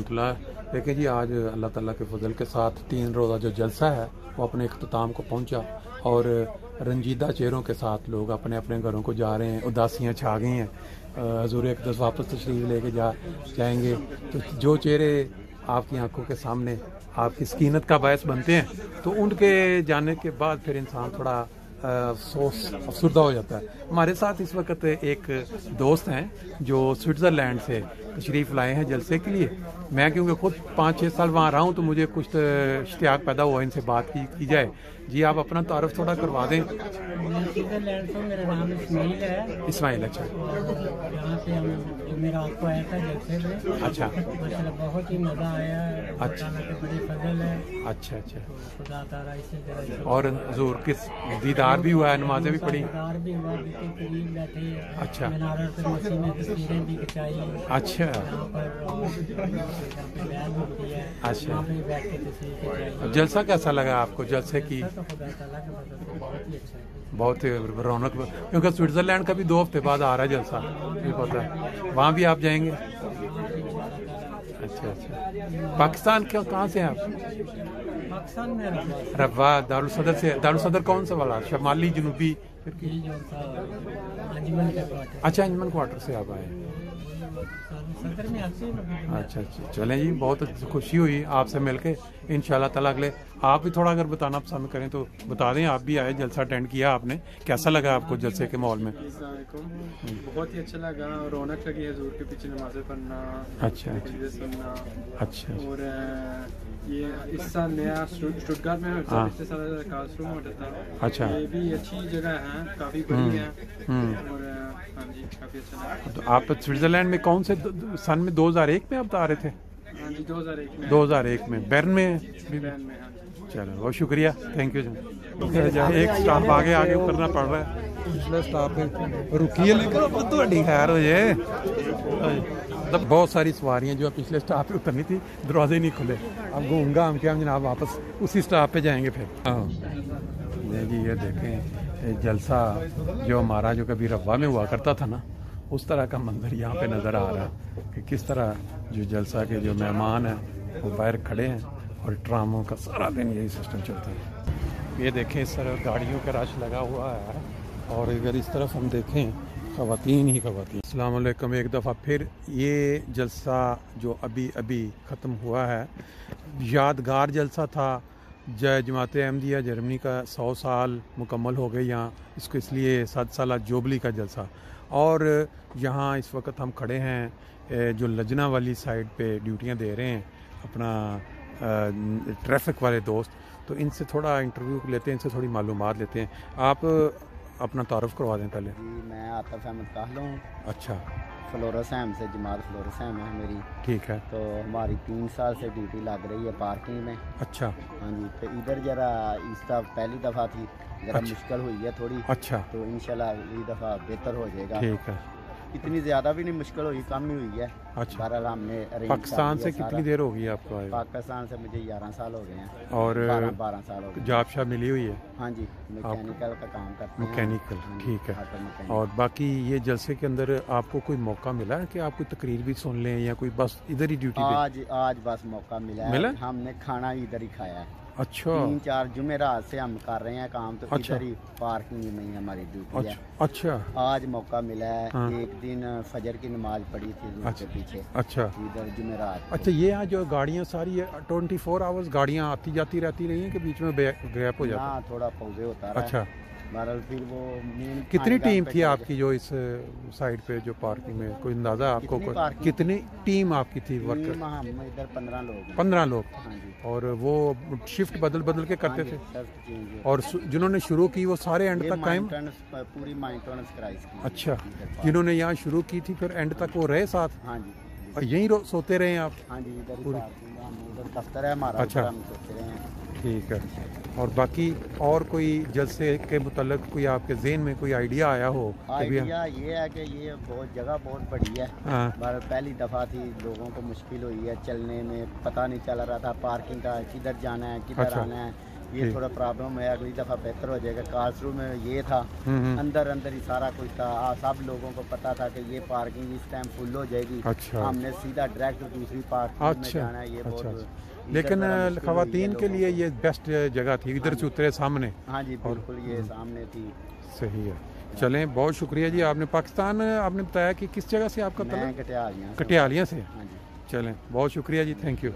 देखिए जी, आज अल्लाह ताला के फजल के साथ 3 रोज़ा जो जलसा है वो अपने इख्तिताम को पहुंचा और रंजीदा चेहरों के साथ लोग अपने अपने घरों को जा रहे हैं। उदासियाँ छा गई हैं। हुज़ूर अक़दस वापस तशरीफ़ लेके जाएंगे तो जो चेहरे आपकी आंखों के सामने आपकी सकीनत का बायस बनते हैं तो उनके जाने के बाद फिर इंसान थोड़ा अफसरदा हो जाता है। हमारे साथ इस वक्त एक दोस्त हैं जो स्विट्ज़रलैंड से तशरीफ़ लाए हैं जलसे के लिए। मैं क्योंकि खुद 5-6 साल वहाँ रहा हूँ तो मुझे कुछ इश्तियाक पैदा हुआ इनसे बात की जाए। जी आप अपना तारुफ थोड़ा करवा दें। स्विट्ज़रलैंड से मेरा नाम इस्माइल है। इस्माइल, अच्छा। यहाँ पे हम मेरा आपको आया था जलसे में। अच्छा, माशाल्लाह बहुत ही मज़ा आया है। अच्छा, बड़ी फजल है। अच्छा अच्छा। खुदा ताला इसी तरह और हुज़ूर किस दीदार भी हुआ है, नमाजें भी पढ़ी? दीदार भी हुआ, बिल्कुल करीब बैठे हैं। अच्छा, मीनार पे मसीह में तस्वीरें भी खिंचाई। अच्छा, यहाँ पर बयान होती है। अच्छा। वहाँ पे बैठ के तस्वीर खिंचाई। जलसा कैसा लगा आपको? जलसे की तो खुदा ताला के मदद से बहुत ही अच्छा है। बहुत रौनक, क्योंकि स्विट्ज़रलैंड का भी 2 हफ्ते बाद आ रहा है जलसा, ये पता है। वहाँ भी आप जाएंगे? अच्छा अच्छा। पाकिस्तान कहाँ से हैं आप? पाकिस्तान में रब्वा दारुल सदर से। दारुल सदर कौन सा वाला, शुमाली जनूबी? अंजुमन के क्वार्टर। अच्छा, अंजुमन क्वार्टर से आप आए। सदर में अच्छा अच्छा, चलें जी, बहुत खुशी हुई आपसे मिलके। इंशाल्लाह ताला अगले आप भी थोड़ा अगर बताना पसंद करें तो बता दें। आप भी आए, जलसा अटेंड किया आपने, कैसा लगा आपको जलसे के माहौल में? बहुत ही अच्छा लगा, रौनक लगी हुजूर के पीछे नमाज़ें पढ़ना, अच्छा सुनना। अच्छा, और ये इस साल नया स्टुटगार्ट में हाँ। पिछले साल कार्लसरूहे में होता था। अच्छा, ये भी अच्छी जगह है, काफ़ी बड़ी है। और हाँ जी, काफ़ी अच्छा लगा। तो आप स्विट्ज़रलैंड में कौन से सन में 2001 में आप बता रहे थे? हाँ जी, 2001 में। 2001 में बेर्न में? बैन में, हाँ जी। चलो बहुत शुक्रिया, थैंक यू जी। एक स्टाफ आगे उतरना पड़ रहा है। पिछले स्टाफ पे रुकिए, लेकिन थोड़ी खैर हो जाए। मतलब बहुत सारी सवारियां जो पिछले स्टाफ पे उतरनी थी, दरवाजे नहीं खुले। अब घूमगा हम क्या जनाब, वापस उसी स्टाफ पे जाएंगे फिर। हाँ जी, ये देखें जलसा जो हमारा जो कभी रब्वा में हुआ करता था ना, उस तरह का मंजर यहाँ पे नज़र आ रहा है कि किस तरह जो जलसा के जो मेहमान हैं वो बाहर खड़े हैं और ट्रामों का सारा दिन यही सिस्टम चलता है। ये देखें इस तरह गाड़ियों का रश लगा हुआ है और अगर इस तरफ हम देखें ख़वातीन ही ख़वातीन। अस्सलाम वालेकुम। एक दफ़ा फिर ये जलसा जो अभी ख़त्म हुआ है, यादगार जलसा था। जमात अहमदिया जर्मनी का 100 साल मुकम्मल हो गए यहाँ, इसको इसलिए 7 साल जुबली का जलसा। और यहाँ इस वक्त हम खड़े हैं जो लजना वाली साइड पे ड्यूटियाँ दे रहे हैं अपना ट्रैफिक वाले दोस्त, तो इनसे थोड़ा इंटरव्यू लेते हैं, इनसे थोड़ी मालूमात लेते हैं। आप अपना तारुफ करवा दें पहले। जी, मैं आतिफ अहमद काहल हूँ। अच्छा, फ्लोरोसैम से, जमात फ्लोरोसैम है मेरी। ठीक है। तो हमारी 3 साल से ड्यूटी लग रही है पार्किंग में। अच्छा, हाँ जी, तो इधर जरा इस पहली दफ़ा थी, जरा अच्छा। मुश्किल हुई है थोड़ी। अच्छा, तो इंशाल्लाह अगली दफ़ा बेहतर हो जाएगा। ठीक है। इतनी ज़्यादा भी नहीं मुश्किल हुई, कम ही हुई है। अच्छा, बहरहाल हमने arrange पाकिस्तान कर से लिया कितनी सारा। देर हो गई आपको आए? पाकिस्तान से मुझे 11 साल हो गए हैं। और 12 साल हो गए। जॉब शाब मिली हुई है? हाँ जी, मैकेनिकल का काम करते हैं। मैकेनिकल, हाँ जी, ठीक है। Auto mechanic. और बाकी ये जलसे के अंदर आपको कोई मौका मिला है कि आप कोई तकरीर भी सुन लें या कोई बस इधर ही ड्यूटी पे? आज बस मौका मिला मिला? है। हमने खाना इधर ही खाया है। अच्छा 3-4 जुमेरात से हम कर रहे हैं काम, तो अच्छा। इधर ही पार्किंग में ही हमारी ड्यूटी है। अच्छा आज मौका मिला है। हाँ। एक दिन फजर की नमाज पढ़ी थी उसके पीछे, अच्छा इधर जुमेरात। अच्छा। ये यहाँ जो गाड़ियाँ सारी 24 आवर्स गाड़ियाँ आती जाती रहती रही हैं कि बीच में गैप हो जाता है? हाँ, थोड़ा पौधे होता रहा। अच्छा, बहरहाल फिर वो मेन कितनी खानेदार टीम पे थी चले आपकी जो इस साइड पे जो पार्किंग में, कोई अंदाजा आपको? कितनी पार्किंग? कितनी टीम आपकी थी गए। वर्कर? टीम हम इधर 15 लोग हैं। 15 लोग। हाँ जी। और वो शिफ्ट बदल के करते हाँ जी, थे? shift change है। और जिन्होंने शुरू की वो सारे एंड ये तक कायम? maintenance, पूरी मेंटेनेंस कराई इसकी। अच्छा, इधर पार्क। जिन्होंने यहाँ शुरू की थी फिर एंड तक वो रहे साथ? हाँ जी, और यहीं सोते रहे आप? हाँ जी, इधर ही पूरी- पार्किंग है। हम उधर दफ्तर है हमारा, अच्छा। उधर हम सोते रहे हैं। ठीक है। और बाकी और कोई जलसे के मुतल्लिक कोई आपके ज़हन में कोई आइडिया आया हो? आइडिया ये है कि ये बहुत जगह बहुत बड़ी है। हाँ, पर पहली दफ़ा थी, लोगों को मुश्किल हुई है चलने में, पता नहीं चल रहा था पार्किंग का, किधर जाना है किधर अच्छा। आना है। ये थोड़ा प्रॉब्लम है, अगली दफ़ा बेहतर हो जाएगा। कार्सरू में ये था, अंदर ही सारा कुछ था। सब लोगों को पता था कि ये पार्किंग इस टाइम फुल हो जाएगी। अच्छा। हमने सीधा डायरेक्ट दूसरी पार्किंग में जाना है। ये बहुत लेकिन खवातीन के लिए ये बेस्ट जगह थी, इधर से उतरे सामने। हाँ जी बिल्कुल, ये सामने थी। सही है। चलें, बहुत शुक्रिया जी। आपने पाकिस्तान आपने बताया कि किस जगह से आपका मैं कटियालियाँ कटियालियाँ से। हाँ जी। चलें, बहुत शुक्रिया जी, थैंक यू।